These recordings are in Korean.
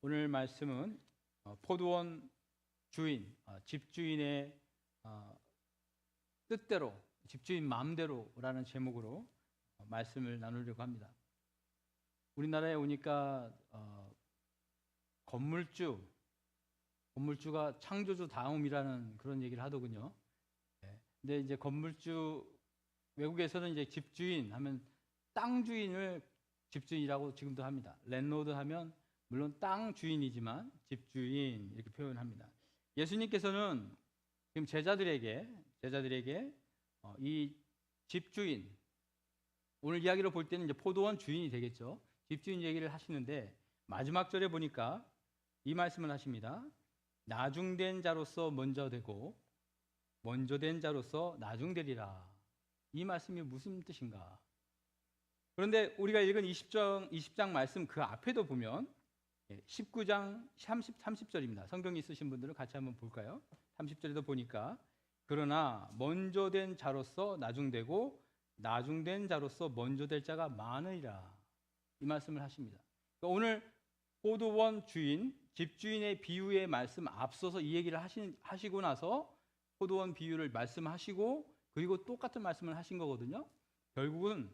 오늘 말씀은 포도원 주인, 집주인의 뜻대로, 집주인 마음대로라는 제목으로 말씀을 나누려고 합니다. 우리나라에 오니까 건물주가 창조주 다음이라는 그런 얘기를 하더군요. 근데 이제 건물주, 외국에서는 이제 집주인 하면 땅 주인을 집주인이라고 지금도 합니다. 랜로드 하면 물론 땅 주인이지만 집주인 이렇게 표현합니다. 예수님께서는 지금 제자들에게 이 집주인, 오늘 이야기로 볼 때는 이제 포도원 주인이 되겠죠. 집주인 얘기를 하시는데 마지막 절에 보니까 이 말씀을 하십니다. 나중된 자로서 먼저 되고 먼저 된 자로서 나중되리라. 이 말씀이 무슨 뜻인가? 그런데 우리가 읽은 20장 말씀 그 앞에도 보면 19장 30절입니다. 성경 있으신 분들은 같이 한번 볼까요? 30절에도 보니까 그러나 먼저 된 자로서 나중되고 나중된 자로서 먼저 될 자가 많으리라. 이 말씀을 하십니다. 그러니까 오늘 포도원 주인, 집주인의 비유의 말씀 앞서서 이 얘기를 하시고 나서 포도원 비유를 말씀하시고 그리고 똑같은 말씀을 하신 거거든요. 결국은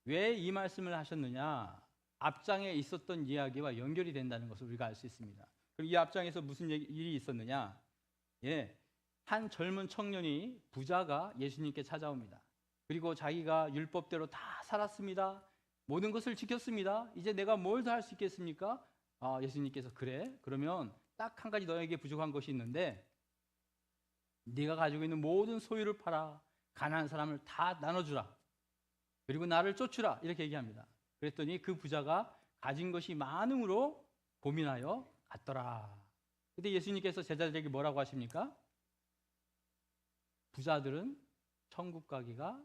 왜 이 말씀을 하셨느냐? 앞장에 있었던 이야기와 연결이 된다는 것을 우리가 알 수 있습니다. 그럼 이 앞장에서 무슨 일이 있었느냐? 한 젊은 청년이 부자가 예수님께 찾아옵니다. 그리고 자기가 율법대로 다 살았습니다. 모든 것을 지켰습니다. 이제 내가 뭘 더 할 수 있겠습니까? 예수님께서 그래? 그러면 딱 한 가지 너에게 부족한 것이 있는데 네가 가지고 있는 모든 소유를 팔아 가난한 사람을 다 나눠주라. 그리고 나를 쫓으라. 이렇게 얘기합니다. 그랬더니 그 부자가 가진 것이 많음으로 고민하여 갔더라. 근데 예수님께서 제자들에게 뭐라고 하십니까? 부자들은 천국 가기가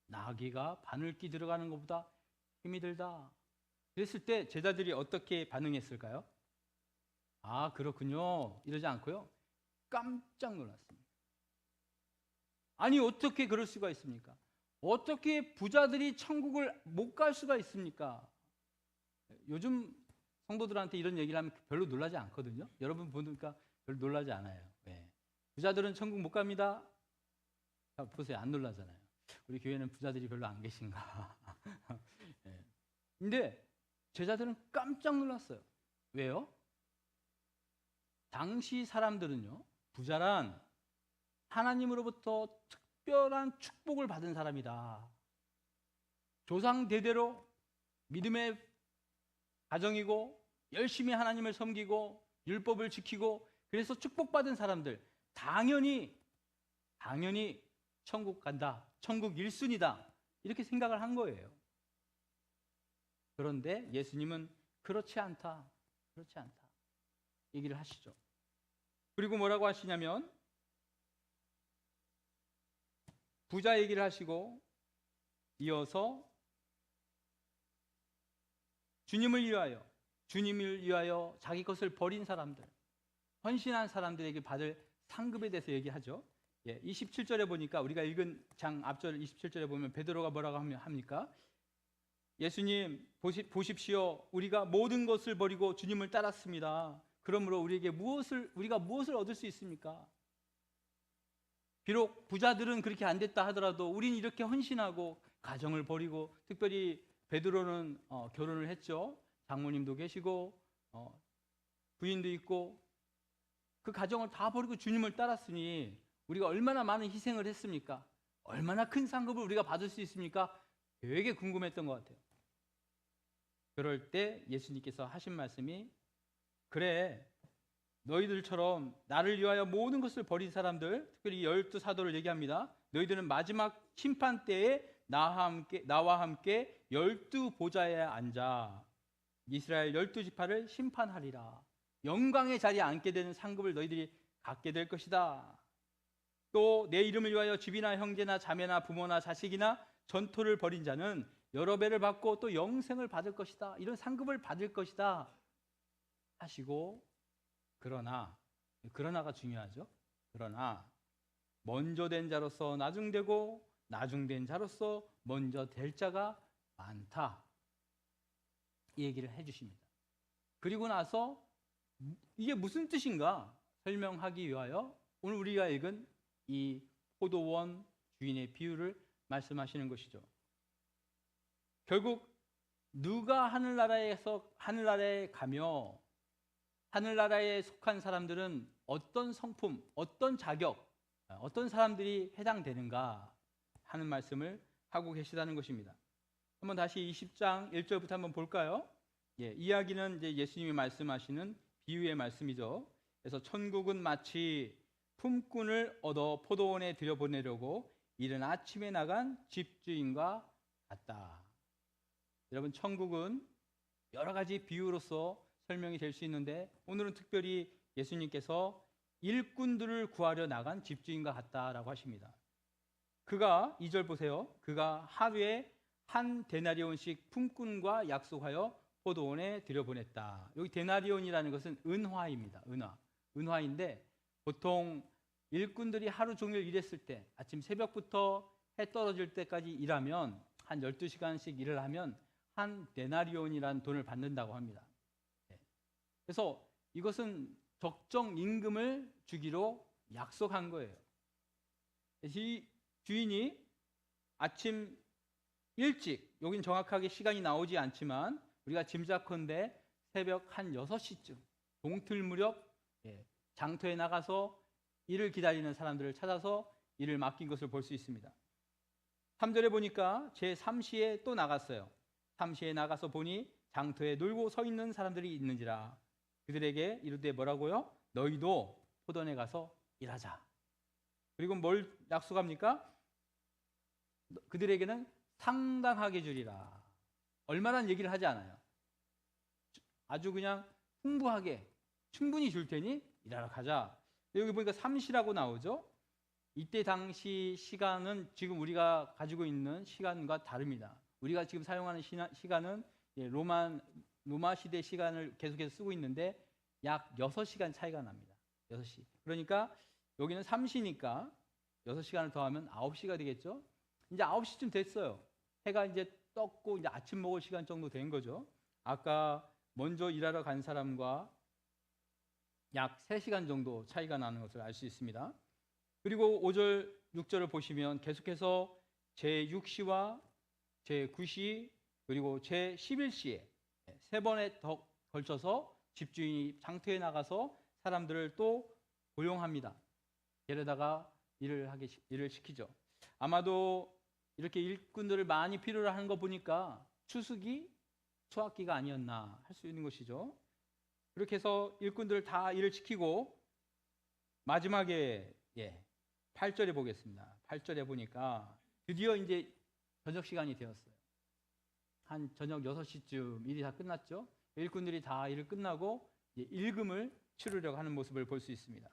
나귀가 바늘기 들어가는 것보다 힘이 들다. 그랬을 때 제자들이 어떻게 반응했을까요? 아, 그렇군요. 이러지 않고요. 깜짝 놀랐습니다. 아니, 어떻게 그럴 수가 있습니까? 어떻게 부자들이 천국을 못 갈 수가 있습니까? 요즘 성도들한테 이런 얘기를 하면 별로 놀라지 않거든요. 여러분 보니까 별로 놀라지 않아요. 부자들은 천국 못 갑니다. 보세요, 안 놀라잖아요. 우리 교회는 부자들이 별로 안 계신가. 근데 제자들은 깜짝 놀랐어요. 왜요? 당시 사람들은요, 부자란 하나님으로부터 특별한 축복을 받은 사람이다. 조상 대대로 믿음의 가정이고 열심히 하나님을 섬기고 율법을 지키고 그래서 축복받은 사람들, 당연히 천국 간다. 천국 1순위다. 이렇게 생각을 한 거예요. 그런데 예수님은 그렇지 않다. 얘기를 하시죠. 그리고 뭐라고 하시냐면 부자 얘기를 하시고 이어서 주님을 위하여 자기 것을 버린 사람들, 헌신한 사람들에게 받을 상급에 대해서 얘기하죠. 27절에 보니까 우리가 읽은 장 앞절 27절에 보면 베드로가 뭐라고 합니까? 예수님 보십시오. 우리가 모든 것을 버리고 주님을 따랐습니다. 그러므로 우리가 무엇을 얻을 수 있습니까? 비록 부자들은 그렇게 안 됐다 하더라도 우린 이렇게 헌신하고 가정을 버리고, 특별히 베드로는 결혼을 했죠. 장모님도 계시고 부인도 있고 그 가정을 다 버리고 주님을 따랐으니 우리가 얼마나 많은 희생을 했습니까? 얼마나 큰 상급을 우리가 받을 수 있습니까? 되게 궁금했던 것 같아요. 그럴 때 예수님께서 하신 말씀이, 그래, 너희들처럼 나를 위하여 모든 것을 버린 사람들, 특별히 12 사도를 얘기합니다. 너희들은 마지막 심판 때에 나와 함께 12 보좌에 앉아 이스라엘 12지파를 심판하리라. 영광의 자리에 앉게 되는 상급을 너희들이 갖게 될 것이다. 또 내 이름을 위하여 집이나 형제나 자매나 부모나 자식이나 전토를 벌인 자는 여러 배를 받고 또 영생을 받을 것이다. 이런 상급을 받을 것이다 하시고, 그러나가 중요하죠. 그러나 먼저 된 자로서 나중되고 나중된 자로서 먼저 될 자가 많다. 이 얘기를 해주십니다. 그리고 나서 이게 무슨 뜻인가 설명하기 위하여 오늘 우리가 읽은 이 포도원 주인의 비유를 말씀하시는 것이죠. 결국 누가 하늘나라에 가며 하늘나라에 속한 사람들은 어떤 성품, 어떤 자격, 어떤 사람들이 해당되는가 하는 말씀을 하고 계시다는 것입니다. 한번 다시 20장 1절부터 한번 볼까요? 이야기는 이제 예수님이 말씀하시는 비유의 말씀이죠. 그래서 천국은 마치 품꾼을 얻어 포도원에 들여보내려고 이른 아침에 나간 집주인과 같다. 여러분, 천국은 여러 가지 비유로서 설명이 될 수 있는데 오늘은 특별히 예수님께서 일꾼들을 구하려 나간 집주인과 같다라고 하십니다. 그가 2절 보세요. 그가 하루에 한 데나리온씩 품꾼과 약속하여 포도원에 들여보냈다. 여기 데나리온이라는 것은 은화입니다. 은화인데 보통 일꾼들이 하루 종일 일했을 때 아침 새벽부터 해 떨어질 때까지 일하면 한 12시간씩 일을 하면 한 데나리온이라는 돈을 받는다고 합니다. 그래서 이것은 적정 임금을 주기로 약속한 거예요. 이 주인이 아침 일찍, 여긴 정확하게 시간이 나오지 않지만 우리가 짐작컨대 새벽 한 6시쯤 동틀 무렵 장터에 나가서 일을 기다리는 사람들을 찾아서 일을 맡긴 것을 볼 수 있습니다. 3절에 보니까 제3시에 또 나갔어요. 3시에 나가서 보니 장터에 놀고 서 있는 사람들이 있는지라 그들에게 이르되 뭐라고요? 너희도 포도원에 가서 일하자. 그리고 뭘 약속합니까? 그들에게는 상당하게 주리라. 얼마란 얘기를 하지 않아요. 아주 그냥 풍부하게 충분히 줄 테니 일하러 가자. 여기 보니까 3시라고 나오죠. 이때 당시 시간은 지금 우리가 가지고 있는 시간과 다릅니다. 우리가 지금 사용하는 시간은 로마 시대 시간을 계속해서 쓰고 있는데 약 6시간 차이가 납니다. 6시. 그러니까 여기는 3시니까 6시간을 더하면 9시가 되겠죠. 이제 9시쯤 됐어요. 해가 이제 떴고 이제 아침 먹을 시간 정도 된 거죠. 아까 먼저 일하러 간 사람과 약 3시간 정도 차이가 나는 것을 알 수 있습니다. 그리고 5절, 6절을 보시면 계속해서 제6시와 제9시 그리고 제11시에 3번에 더 걸쳐서 집주인이 장터에 나가서 사람들을 또 고용합니다. 데려다가 일을 시키죠. 아마도 이렇게 일꾼들을 많이 필요로 하는 거 보니까 추수기, 수확기가 아니었나 할 수 있는 것이죠. 그렇게 해서 일꾼들을 다 일을 시키고 마지막에 8절에 보겠습니다. 8절에 보니까 드디어 이제 저녁 시간이 되었어요. 한 저녁 6시쯤 일이 다 끝났죠. 일꾼들이 다 일을 끝나고 이제 일금을 치르려고 하는 모습을 볼 수 있습니다.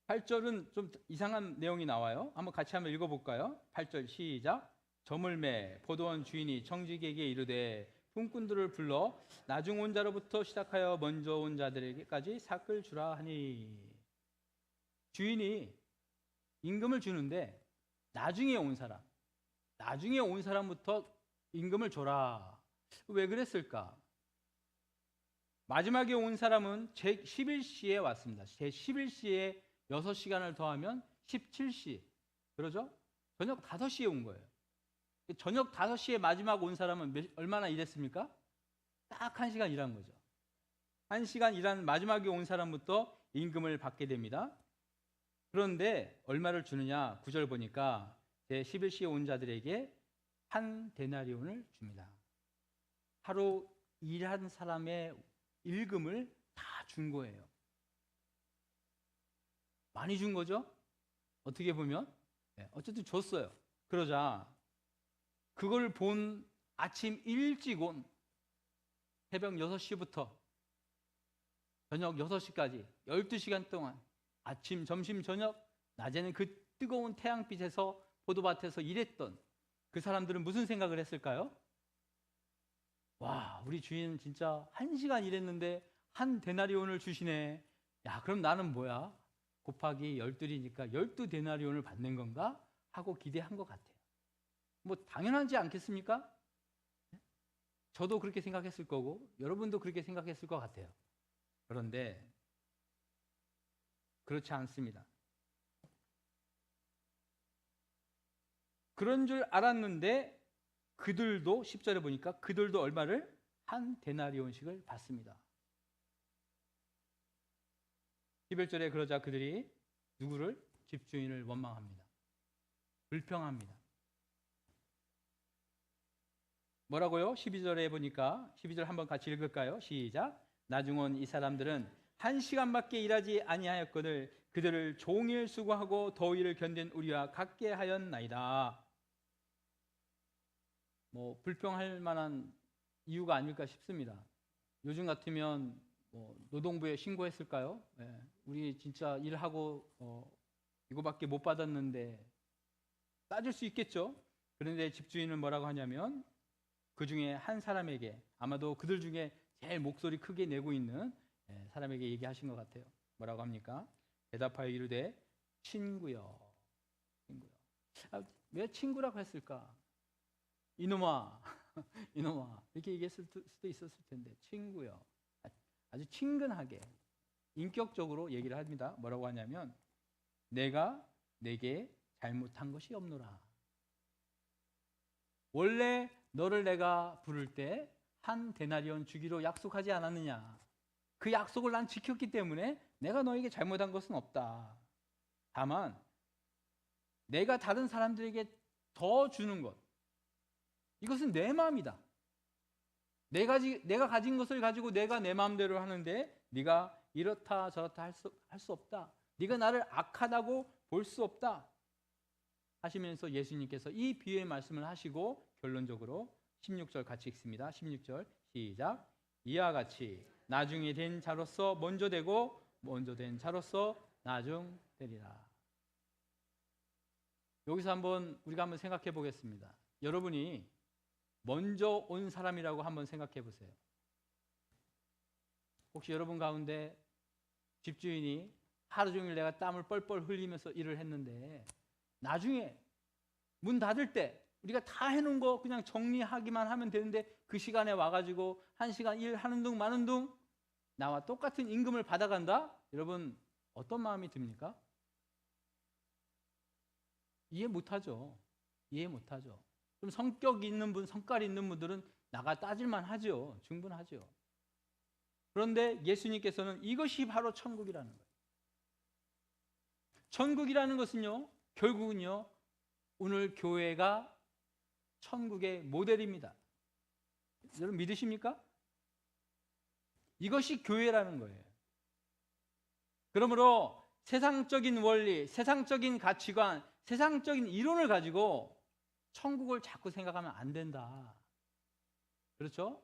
8절은 좀 이상한 내용이 나와요. 한번 같이 한번 읽어볼까요? 8절 시작. 저물매 포도원 주인이 청지기에게 이르되 품꾼들을 불러 나중 온 자로부터 시작하여 먼저 온 자들에게까지 삭을 주라 하니. 주인이 임금을 주는데 나중에 온 사람부터 임금을 줘라. 왜 그랬을까? 마지막에 온 사람은 제11시에 왔습니다. 제11시에 6시간을 더하면 17시. 그러죠? 저녁 5시에 온 거예요. 저녁 5시에 마지막 온 사람은 얼마나 일했습니까? 딱 1시간 일한 거죠. 1시간 일한 마지막에 온 사람부터 임금을 받게 됩니다. 그런데 얼마를 주느냐? 9절 보니까 제11시에 온 자들에게 한 데나리온을 줍니다. 하루 일한 사람의 일금을 다 준 거예요. 많이 준 거죠? 어떻게 보면 어쨌든 줬어요. 그러자 그걸 본 아침 일찍 온 새벽 6시부터 저녁 6시까지 12시간 동안 아침, 점심, 저녁, 낮에는 그 뜨거운 태양빛에서 포도밭에서 일했던 그 사람들은 무슨 생각을 했을까요? 와, 우리 주인 진짜 1시간 일했는데 한 데나리온을 주시네. 야, 그럼 나는 뭐야? 곱하기 12이니까 12데나리온을 받는 건가? 하고 기대한 것 같아요. 뭐 당연하지 않겠습니까? 저도 그렇게 생각했을 거고 여러분도 그렇게 생각했을 것 같아요. 그런데 그렇지 않습니다. 그런 줄 알았는데 그들도 10절에 보니까 그들도 얼마를? 한 데나리온씩을 받습니다. 11절에 그러자 그들이 누구를? 집주인을 원망합니다. 불평합니다. 뭐라고요? 12절에 보니까 12절 한번 같이 읽을까요? 시작. 나중은 이 사람들은 1시간밖에 일하지 아니하였거늘 그들을 종일 수고하고 더위를 견딘 우리와 같게 하였나이다. 뭐 불평할 만한 이유가 아닐까 싶습니다. 요즘 같으면 노동부에 신고했을까요? 네. 우리 진짜 일하고 이거밖에 못 받았는데 따질 수 있겠죠. 그런데 집주인은 뭐라고 하냐면 그 중에 한 사람에게, 아마도 그들 중에 제일 목소리 크게 내고 있는 사람에게 얘기하신 것 같아요. 뭐라고 합니까? 대답하여 이르되 친구여. 왜 친구라고 했을까? 이놈아 이놈아 이렇게 얘기했을 수도 있었을 텐데 친구여. 아주 친근하게 인격적으로 얘기를 합니다. 뭐라고 하냐면 내가 내게 잘못한 것이 없노라. 원래 너를 내가 부를 때 한 데나리온 주기로 약속하지 않았느냐. 그 약속을 난 지켰기 때문에 내가 너에게 잘못한 것은 없다. 다만 내가 다른 사람들에게 더 주는 것, 이것은 내 마음이다. 내가 가진 것을 가지고 내가 내 마음대로 하는데 네가 이렇다 저렇다 할 수 없다. 네가 나를 악하다고 볼 수 없다 하시면서 예수님께서 이 비유의 말씀을 하시고 결론적으로 16절 같이 읽습니다. 16절 시작. 이와 같이 나중에 된 자로서 먼저 되고 먼저 된 자로서 나중 되리라. 여기서 우리가 한번 생각해 보겠습니다. 여러분이 먼저 온 사람이라고 한번 생각해 보세요. 혹시 여러분 가운데 집주인이 하루 종일 내가 땀을 뻘뻘 흘리면서 일을 했는데 나중에 문 닫을 때 우리가 다 해놓은 거 그냥 정리하기만 하면 되는데 그 시간에 와가지고 1시간 일하는 둥 마는 둥 나와 똑같은 임금을 받아간다? 여러분 어떤 마음이 듭니까? 이해 못하죠. 이해 못하죠. 좀 성격 있는 분, 성깔 있는 분들은 나가 따질만 하죠. 충분하죠. 그런데 예수님께서는 이것이 바로 천국이라는 거예요. 천국이라는 것은요, 결국은요, 오늘 교회가 천국의 모델입니다. 여러분 믿으십니까? 이것이 교회라는 거예요. 그러므로 세상적인 원리, 세상적인 가치관, 세상적인 이론을 가지고 천국을 자꾸 생각하면 안 된다. 그렇죠?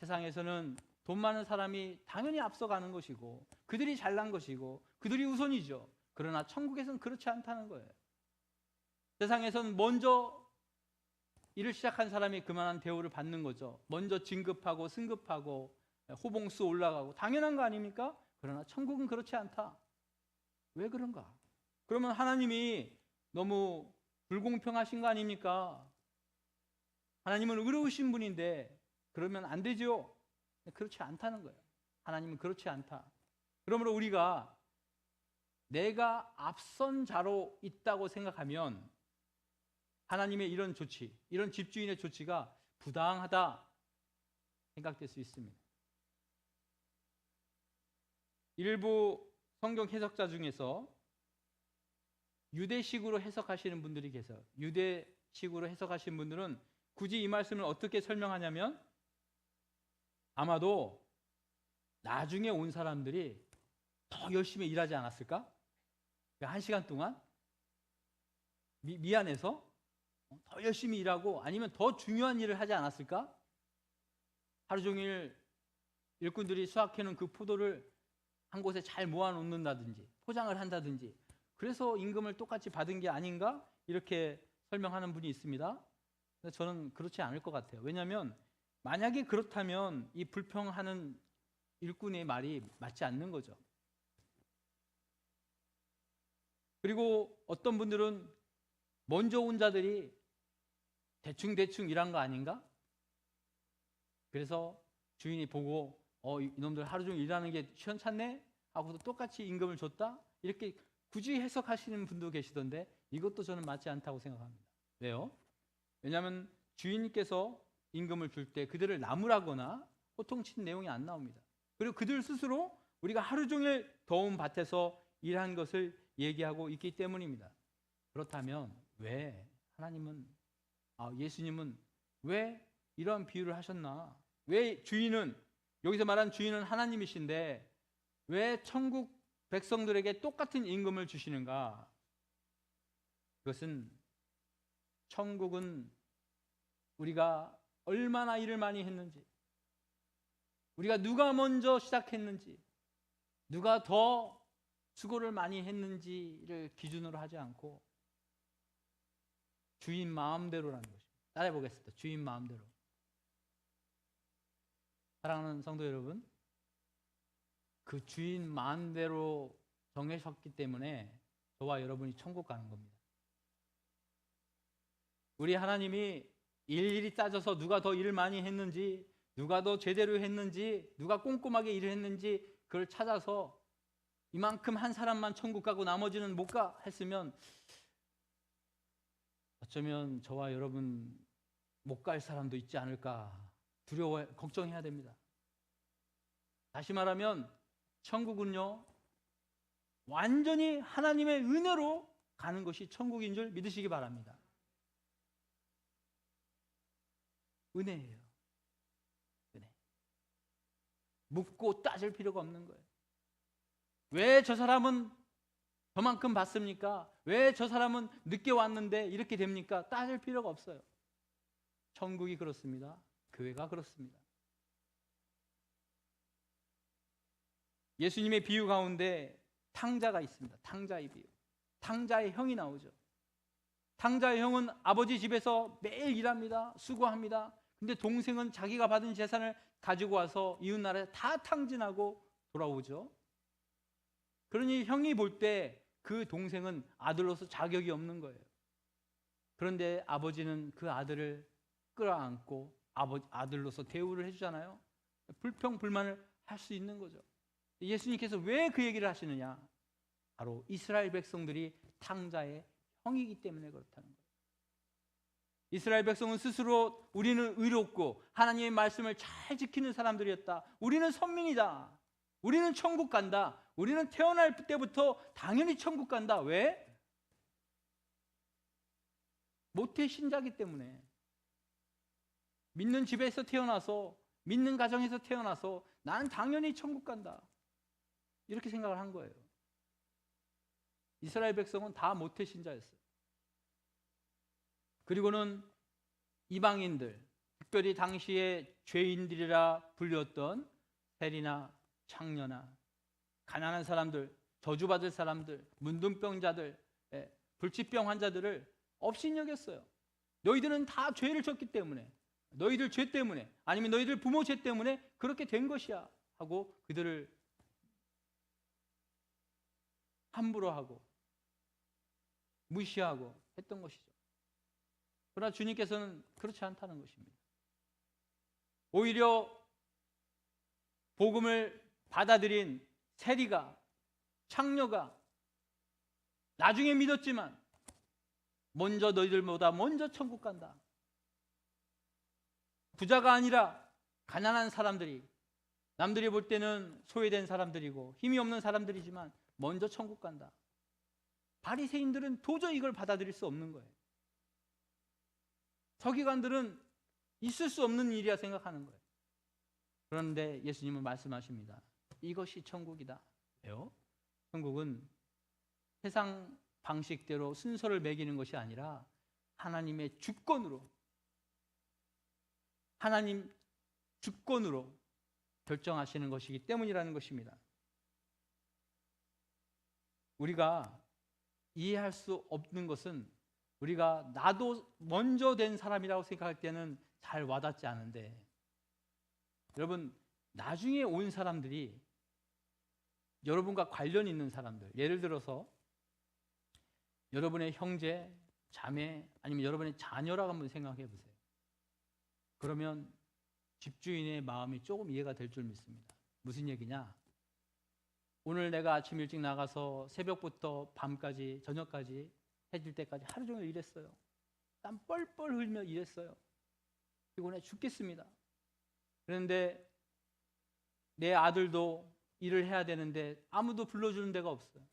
세상에서는 돈 많은 사람이 당연히 앞서가는 것이고 그들이 잘난 것이고 그들이 우선이죠. 그러나 천국에서는 그렇지 않다는 거예요. 세상에서는 먼저 일을 시작한 사람이 그만한 대우를 받는 거죠. 먼저 진급하고 승급하고 호봉수 올라가고 당연한 거 아닙니까? 그러나 천국은 그렇지 않다. 왜 그런가? 그러면 하나님이 너무 불공평하신 거 아닙니까? 하나님은 의로우신 분인데 그러면 안 되죠. 그렇지 않다는 거예요. 하나님은 그렇지 않다. 그러므로 우리가 내가 앞선 자로 있다고 생각하면 하나님의 이런 조치, 이런 집주인의 조치가 부당하다 생각될 수 있습니다. 일부 성경 해석자 중에서 유대식으로 해석하시는 분들이 계세요. 유대식으로 해석하시는 분들은 굳이 이 말씀을 어떻게 설명하냐면 아마도 나중에 온 사람들이 더 열심히 일하지 않았을까? 1시간 동안 미안해서 더 열심히 일하고 아니면 더 중요한 일을 하지 않았을까? 하루 종일 일꾼들이 수확해놓은 그 포도를 한 곳에 잘 모아놓는다든지 포장을 한다든지 그래서 임금을 똑같이 받은 게 아닌가? 이렇게 설명하는 분이 있습니다. 근데 저는 그렇지 않을 것 같아요. 왜냐하면 만약에 그렇다면 이 불평하는 일꾼의 말이 맞지 않는 거죠. 그리고 어떤 분들은 먼저 온 자들이 대충 일한 거 아닌가? 그래서 주인이 보고 이놈들 하루 종일 일하는 게 시원찮네 하고도 똑같이 임금을 줬다, 이렇게 굳이 해석하시는 분도 계시던데 이것도 저는 맞지 않다고 생각합니다. 왜요? 왜냐하면 주인께서 임금을 줄 때 그들을 나무라거나 호통친 내용이 안 나옵니다. 그리고 그들 스스로 우리가 하루 종일 더운 밭에서 일한 것을 얘기하고 있기 때문입니다. 그렇다면 왜 하나님은, 예수님은 왜 이런 비유를 하셨나? 왜 주인은, 여기서 말한 주인은 하나님이신데 왜 천국 백성들에게 똑같은 임금을 주시는가? 그것은 천국은 우리가 얼마나 일을 많이 했는지, 우리가 누가 먼저 시작했는지, 누가 더 수고를 많이 했는지를 기준으로 하지 않고 주인 마음대로라는 것입니다. 따라해 보겠습니다. 주인 마음대로. 사랑하는 성도 여러분, 그 주인 마음대로 정하셨기 때문에 저와 여러분이 천국 가는 겁니다. 우리 하나님이 일일이 따져서 누가 더 일을 많이 했는지, 누가 더 제대로 했는지, 누가 꼼꼼하게 일을 했는지 그걸 찾아서 이만큼 한 사람만 천국 가고 나머지는 못 가 했으면 어쩌면 저와 여러분 못 갈 사람도 있지 않을까 두려워, 걱정해야 됩니다. 다시 말하면 천국은요, 완전히 하나님의 은혜로 가는 것이 천국인 줄 믿으시기 바랍니다. 은혜예요. 은혜. 묻고 따질 필요가 없는 거예요. 왜 저 사람은 저만큼 받습니까? 왜 저 사람은 늦게 왔는데 이렇게 됩니까? 따질 필요가 없어요. 천국이 그렇습니다. 교회가 그렇습니다. 예수님의 비유 가운데 탕자가 있습니다. 탕자의 비유. 탕자의 형이 나오죠. 탕자의 형은 아버지 집에서 매일 일합니다. 수고합니다. 근데 동생은 자기가 받은 재산을 가지고 와서 이웃나라에 다 탕진하고 돌아오죠. 그러니 형이 볼 때 그 동생은 아들로서 자격이 없는 거예요. 그런데 아버지는 그 아들을 끌어안고 아들로서 대우를 해주잖아요. 불평불만을 할 수 있는 거죠. 예수님께서 왜 그 얘기를 하시느냐? 바로 이스라엘 백성들이 탕자의 형이기 때문에 그렇다는 거예요. 이스라엘 백성은 스스로 우리는 의롭고 하나님의 말씀을 잘 지키는 사람들이었다. 우리는 선민이다. 우리는 천국 간다. 우리는 태어날 때부터 당연히 천국 간다. 왜? 모태 신자기 때문에. 믿는 집에서 태어나서, 믿는 가정에서 태어나서 나는 당연히 천국 간다. 이렇게 생각을 한 거예요. 이스라엘 백성은 다 모태 신자였어요. 그리고는 이방인들, 특별히 당시에 죄인들이라 불렸던 세리나 창녀나 가난한 사람들, 저주받을 사람들, 문둥병자들, 불치병 환자들을 업신여겼어요. 너희들은 다 죄를 졌기 때문에, 너희들 죄 때문에, 아니면 너희들 부모 죄 때문에 그렇게 된 것이야 하고 그들을 함부로 하고 무시하고 했던 것이죠. 그러나 주님께서는 그렇지 않다는 것입니다. 오히려 복음을 받아들인 세리가, 창녀가 나중에 믿었지만 먼저 너희들보다 먼저 천국 간다. 부자가 아니라 가난한 사람들이, 남들이 볼 때는 소외된 사람들이고 힘이 없는 사람들이지만 먼저 천국 간다. 바리새인들은 도저히 이걸 받아들일 수 없는 거예요. 서기관들은 있을 수 없는 일이야 생각하는 거예요. 그런데 예수님은 말씀하십니다. 이것이 천국이다. 왜요? 천국은 세상 방식대로 순서를 매기는 것이 아니라 하나님의 주권으로, 하나님 주권으로 결정하시는 것이기 때문이라는 것입니다. 우리가 이해할 수 없는 것은 우리가 나도 먼저 된 사람이라고 생각할 때는 잘 와닿지 않은데, 여러분 나중에 온 사람들이 여러분과 관련 있는 사람들, 예를 들어서 여러분의 형제, 자매, 아니면 여러분의 자녀라고 한번 생각해 보세요. 그러면 집주인의 마음이 조금 이해가 될 줄 믿습니다. 무슨 얘기냐? 오늘 내가 아침 일찍 나가서 새벽부터 밤까지, 저녁까지, 해질 때까지 하루 종일 일했어요. 땀 뻘뻘 흘며 일했어요. 피곤해 죽겠습니다. 그런데 내 아들도 일을 해야 되는데 아무도 불러주는 데가 없어요.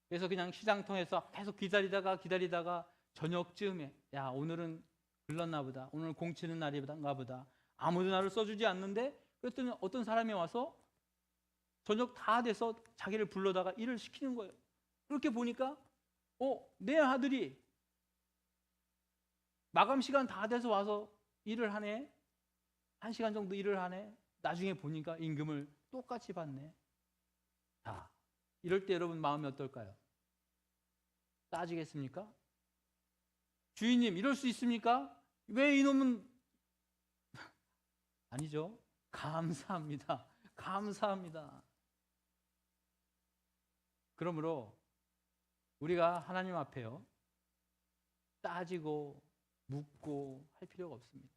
그래서 그냥 시장통에서 계속 기다리다가 저녁쯤에 야, 오늘은 글렀나 보다. 오늘 공치는 날인가 보다. 아무도 나를 써주지 않는데, 그랬더니 어떤 사람이 와서 저녁 다 돼서 자기를 불러다가 일을 시키는 거예요. 그렇게 보니까 내 아들이 마감 시간 다 돼서 와서 일을 하네. 1시간 정도 일을 하네. 나중에 보니까 임금을 똑같이 받네. 자, 이럴 때 여러분 마음이 어떨까요? 따지겠습니까? 주인님, 이럴 수 있습니까? 왜 이놈은 아니죠. 감사합니다. 감사합니다. 그러므로 우리가 하나님 앞에요, 따지고 묻고 할 필요가 없습니다.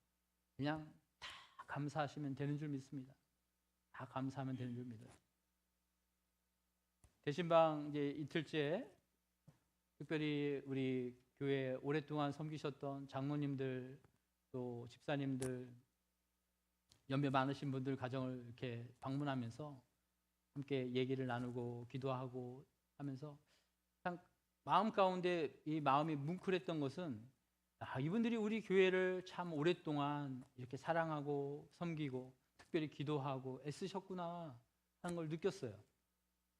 그냥 다 감사하시면 되는 줄 믿습니다. 다 감사하면 되는 줄 믿어요. 대신방 이제 이틀째 특별히 우리 교회 오랫동안 섬기셨던 장로님들, 또 집사님들, 연배 많으신 분들 가정을 이렇게 방문하면서 함께 얘기를 나누고 기도하고 하면서 참 마음 가운데 이 마음이 뭉클했던 것은 이분들이 우리 교회를 참 오랫동안 이렇게 사랑하고 섬기고 특별히 기도하고 애쓰셨구나 하는 걸 느꼈어요.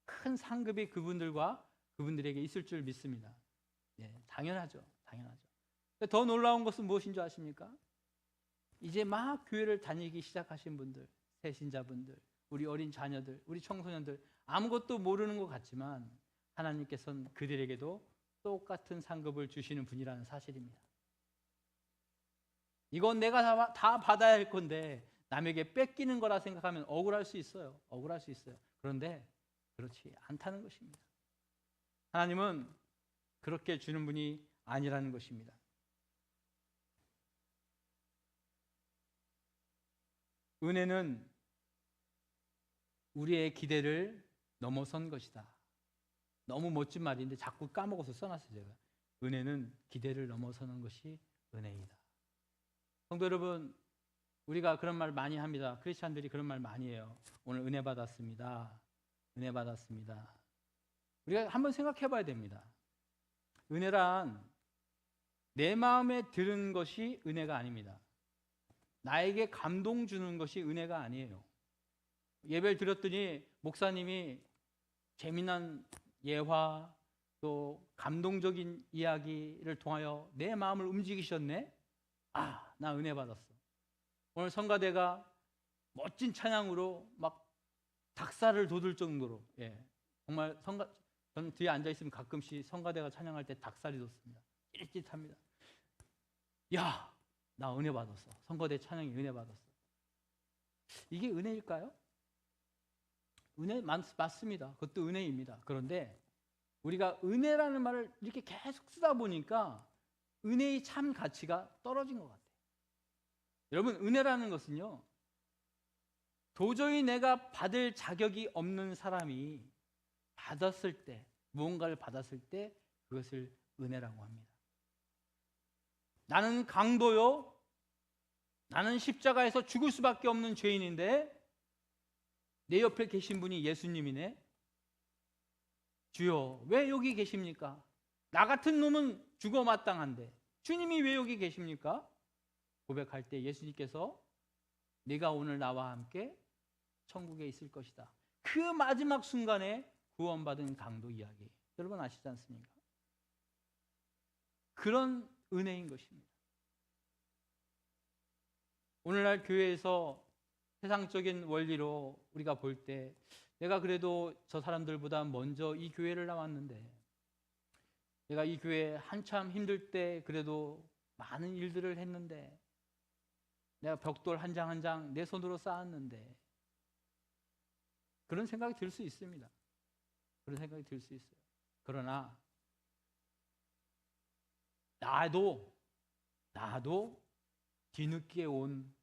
큰 상급이 그분들에게 있을 줄 믿습니다. 예, 당연하죠. 더 놀라운 것은 무엇인 줄 아십니까? 이제 막 교회를 다니기 시작하신 분들, 새신자분들, 우리 어린 자녀들, 우리 청소년들, 아무것도 모르는 것 같지만 하나님께서는 그들에게도 똑같은 상급을 주시는 분이라는 사실입니다. 이건 내가 다 받아야 할 건데 남에게 뺏기는 거라 생각하면 억울할 수 있어요. 그런데 그렇지 않다는 것입니다. 하나님은 그렇게 주는 분이 아니라는 것입니다. 은혜는 우리의 기대를 넘어선 것이다. 너무 멋진 말인데 자꾸 까먹어서 써놨어요, 제가. 은혜는 기대를 넘어서는 것이 은혜이다. 성도 여러분, 우리가 그런 말 많이 합니다. 크리스찬들이 그런 말 많이 해요. 오늘 은혜 받았습니다. 은혜 받았습니다. 우리가 한번 생각해 봐야 됩니다. 은혜란 내 마음에 드는 것이 은혜가 아닙니다. 나에게 감동 주는 것이 은혜가 아니에요. 예배를 드렸더니 목사님이 재미난 예화 또 감동적인 이야기를 통하여 내 마음을 움직이셨네. 나 은혜 받았어. 오늘 성가대가 멋진 찬양으로 막 닭살을 돋을 정도로, 정말 저는 뒤에 앉아 있으면 가끔씩 성가대가 찬양할 때 닭살이 돋습니다. 찌릿찌릿합니다. 야, 나 은혜 받았어. 성가대 찬양이 은혜 받았어. 이게 은혜일까요? 은혜 맞습니다. 그것도 은혜입니다. 그런데 우리가 은혜라는 말을 이렇게 계속 쓰다 보니까 은혜의 참 가치가 떨어진 것 같아요. 여러분, 은혜라는 것은요, 도저히 내가 받을 자격이 없는 사람이 받았을 때, 무언가를 받았을 때 그것을 은혜라고 합니다. 나는 강도요, 나는 십자가에서 죽을 수밖에 없는 죄인인데 내 옆에 계신 분이 예수님이네. 주여, 왜 여기 계십니까? 나 같은 놈은 죽어 마땅한데 주님이 왜 여기 계십니까? 고백할 때 예수님께서 네가 오늘 나와 함께 천국에 있을 것이다. 그 마지막 순간에 구원받은 강도 이야기, 여러분 아시지 않습니까? 그런 은혜인 것입니다. 오늘날 교회에서 세상적인 원리로 우리가 볼 때 내가 그래도 저 사람들보다 먼저 이 교회를 나왔는데, 내가 이 교회 한참 힘들 때 그래도 많은 일들을 했는데, 내가 벽돌 한 장 한 장 내 손으로 쌓았는데, 그런 생각이 들 수 있습니다. 그런 생각이 들 수 있어요. 그러나 나도 뒤늦게 온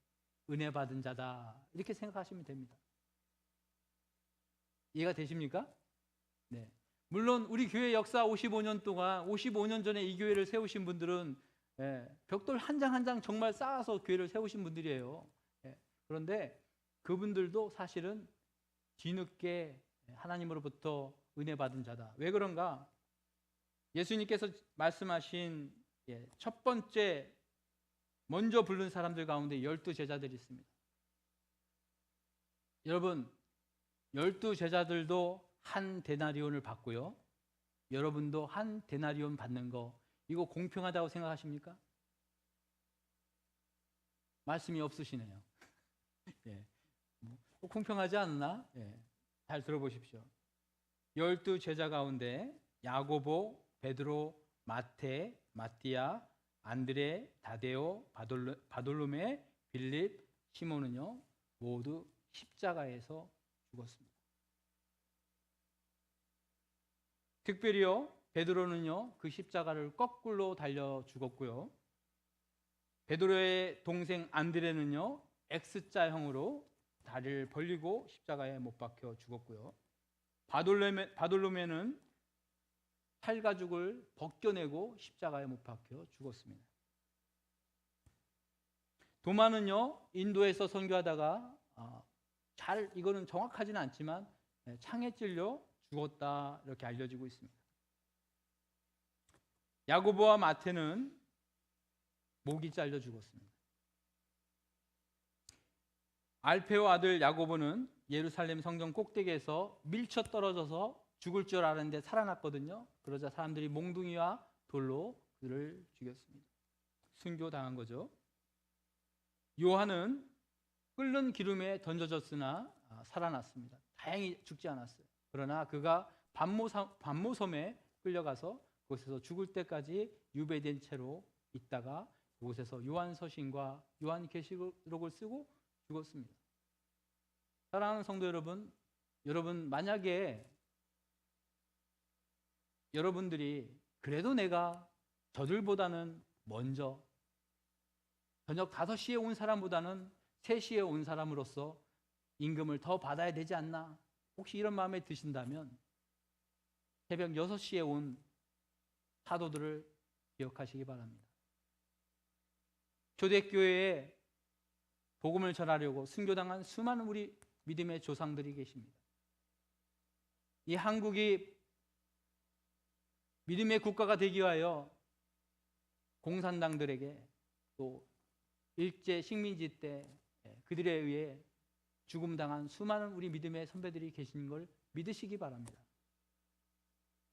은혜 받은 자다, 이렇게 생각하시면 됩니다. 이해가 되십니까? 네. 물론 우리 교회 역사 55년 동안 55년 전에 이 교회를 세우신 분들은 벽돌 한 장 한 장 정말 쌓아서 교회를 세우신 분들이에요. 그런데 그분들도 사실은 뒤늦게 하나님으로부터 은혜 받은 자다. 왜 그런가? 예수님께서 말씀하신 첫 번째 먼저 부른 사람들 가운데 12제자들이 있습니다. 여러분, 12제자들도 한 데나리온을 받고요, 여러분도 한 데나리온 받는 거, 이거 공평하다고 생각하십니까? 말씀이 없으시네요. 공평하지 않나? 잘 들어보십시오. 12제자 가운데 야고보, 베드로, 마태, 마띠아, 안드레, 다데오, 바돌로메, 빌립, 시몬은요 모두 십자가에서 죽었습니다. 특별히요, 베드로는요 그 십자가를 거꾸로 달려 죽었고요, 베드로의 동생 안드레는요 X자형으로 다리를 벌리고 십자가에 못 박혀 죽었고요, 바돌로메는 팔가죽을 벗겨내고 십자가에 못 박혀 죽었습니다. 도마는요 인도에서 선교하다가 이거는 정확하지는 않지만 창에 찔려 죽었다, 이렇게 알려지고 있습니다. 야고보와 마태는 목이 잘려 죽었습니다. 알페오 아들 야고보는 예루살렘 성전 꼭대기에서 밀쳐 떨어져서 죽을 줄 알았는데 살아났거든요. 그러자 사람들이 몽둥이와 돌로 그를 죽였습니다. 순교당한 거죠. 요한은 끓는 기름에 던져졌으나 살아났습니다. 다행히 죽지 않았어요. 그러나 그가 반모섬에 끌려가서 그곳에서 죽을 때까지 유배된 채로 있다가 그곳에서 요한서신과 요한계시록을 쓰고 죽었습니다. 사랑하는 성도 여러분, 만약에 여러분들이 그래도 내가 저들보다는 먼저 저녁 5시에 온 사람보다는 3시에 온 사람으로서 임금을 더 받아야 되지 않나, 혹시 이런 마음에 드신다면 새벽 6시에 온 사도들을 기억하시기 바랍니다. 초대교회에 복음을 전하려고 순교당한 수많은 우리 믿음의 조상들이 계십니다. 이 한국이 믿음의 국가가 되기 위하여 공산당들에게 또 일제 식민지 때 그들에 의해 죽음당한 수많은 우리 믿음의 선배들이 계신 걸 믿으시기 바랍니다.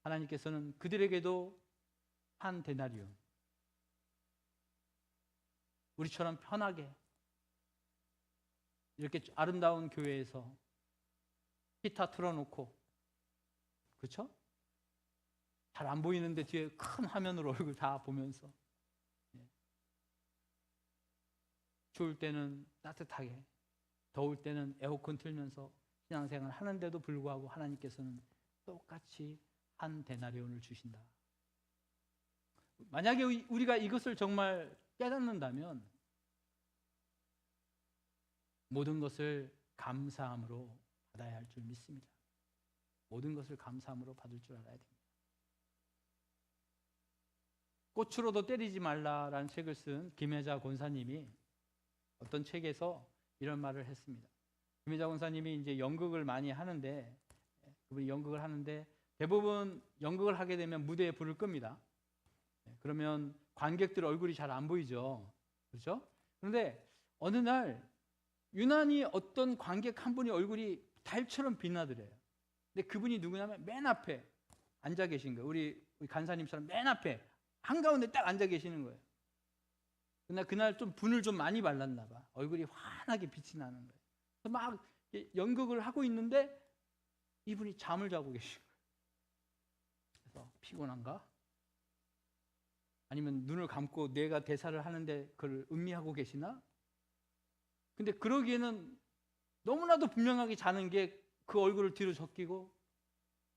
하나님께서는 그들에게도 한 데나리온, 우리처럼 편하게 이렇게 아름다운 교회에서 기타 틀어놓고, 그렇죠? 잘 안 보이는데 뒤에 큰 화면으로 얼굴 다 보면서 추울 때는 따뜻하게, 더울 때는 에어컨 틀면서 신앙생활 하는데도 불구하고 하나님께서는 똑같이 한 데나리온을 주신다. 만약에 우리가 이것을 정말 깨닫는다면 모든 것을 감사함으로 받아야 할 줄 믿습니다. 모든 것을 감사함으로 받을 줄 알아야 됩니다. 꽃으로도 때리지 말라라는 책을 쓴 김혜자 권사님이 어떤 책에서 이런 말을 했습니다. 김혜자 권사님이 이제 연극을 많이 하는데, 그분이 연극을 하는데 대부분 연극을 하게 되면 무대에 불을 끕니다. 그러면 관객들 얼굴이 잘 안 보이죠. 그렇죠? 그런데 어느 날 유난히 어떤 관객 한 분이 얼굴이 달처럼 빛나더래요. 근데 그분이 누구냐면 맨 앞에 앉아 계신 거예요. 우리 간사님처럼 맨 앞에 한가운데 딱 앉아 계시는 거예요. 그날 좀 분을 좀 많이 발랐나 봐. 얼굴이 환하게 빛이 나는 거예요. 그래서 막 연극을 하고 있는데 이분이 잠을 자고 계신 거예요. 그래서 피곤한가? 아니면 눈을 감고 내가 대사를 하는데 그걸 음미하고 계시나? 근데 그러기에는 너무나도 분명하게 자는 게 그 얼굴을 뒤로 적히고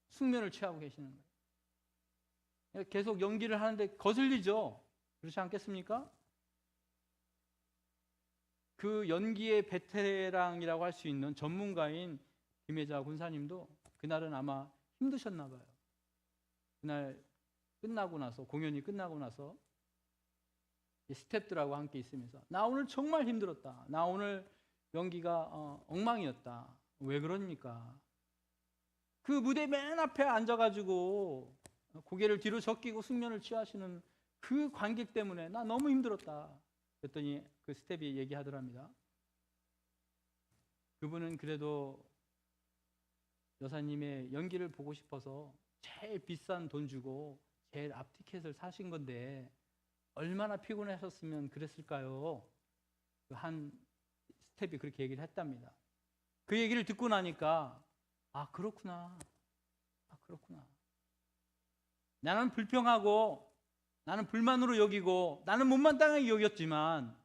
숙면을 취하고 계시는 거예요. 계속 연기를 하는데 거슬리죠. 그렇지 않겠습니까? 그 연기의 베테랑이라고 할 수 있는 전문가인 김혜자 군사님도 그날은 아마 힘드셨나 봐요. 그날 끝나고 나서, 공연이 끝나고 나서 스태프들하고 함께 있으면서 나 오늘 정말 힘들었다. 나 오늘 연기가 엉망이었다. 왜 그럽니까? 그 무대 맨 앞에 앉아가지고 고개를 뒤로 적기고 숙면을 취하시는 그 관객 때문에 나 너무 힘들었다. 그랬더니 그 스텝이 얘기하더랍니다. 그분은 그래도 여사님의 연기를 보고 싶어서 제일 비싼 돈 주고 제일 앞 티켓을 사신 건데 얼마나 피곤하셨으면 그랬을까요? 한 스텝이 그렇게 얘기를 했답니다. 그 얘기를 듣고 나니까 아 그렇구나. 나는 불평하고 나는 불만으로 여기고 나는 못마땅하게 여겼지만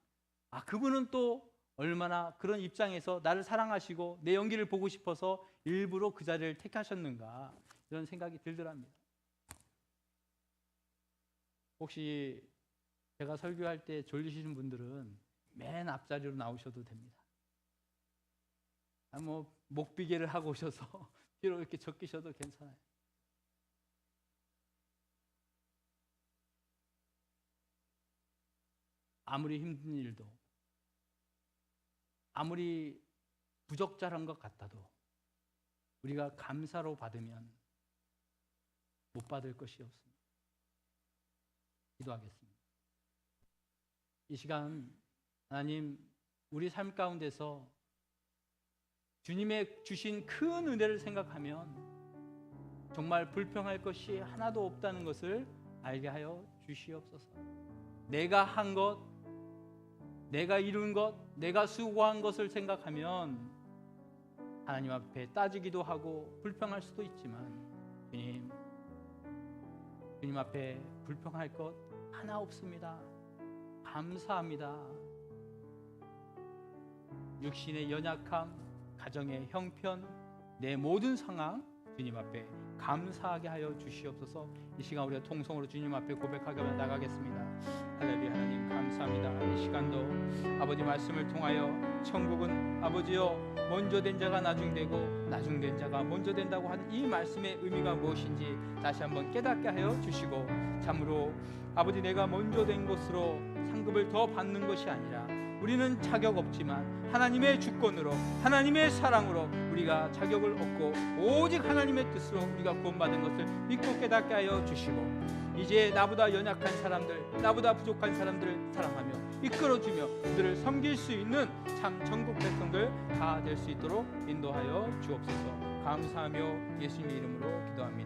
그분은 또 얼마나 그런 입장에서 나를 사랑하시고 내 연기를 보고 싶어서 일부러 그 자리를 택하셨는가 이런 생각이 들더랍니다. 혹시 제가 설교할 때 졸리시는 분들은 맨 앞자리로 나오셔도 됩니다. 목비계를 하고 오셔서 뒤로 이렇게 적기셔도 괜찮아요. 아무리 힘든 일도, 아무리 부적절한 것 같아도 우리가 감사로 받으면 못 받을 것이 없습니다. 기도하겠습니다. 이 시간 하나님 우리 삶 가운데서 주님의 주신 큰 은혜를 생각하면 정말 불평할 것이 하나도 없다는 것을 알게 하여 주시옵소서. 내가 한 것, 내가 이룬 것, 내가 수고한 것을 생각하면 하나님 앞에 따지기도 하고 불평할 수도 있지만 주님 앞에 불평할 것 하나 없습니다. 감사합니다. 육신의 연약함, 가정의 형편, 내 모든 상황 주님 앞에 감사하게 하여 주시옵소서. 이 시간 우리가 통성으로 주님 앞에 고백하며 나가겠습니다. 할렐루야. 하나님 감사합니다. 이 시간도 아버지 말씀을 통하여 천국은 아버지여 먼저 된 자가 나중되고 나중된 자가 먼저 된다고 하는 이 말씀의 의미가 무엇인지 다시 한번 깨닫게 하여 주시고 참으로 아버지 내가 먼저 된 것으로 상급을 더 받는 것이 아니라 우리는 자격 없지만 하나님의 주권으로 하나님의 사랑으로 우리가 자격을 얻고 오직 하나님의 뜻으로 우리가 구원받은 것을 믿고 깨닫게 하여 주시고 이제 나보다 연약한 사람들, 나보다 부족한 사람들을 사랑하며 이끌어주며 그들을 섬길 수 있는 참 전국 백성들 다 될 수 있도록 인도하여 주옵소서. 감사하며 예수님의 이름으로 기도합니다.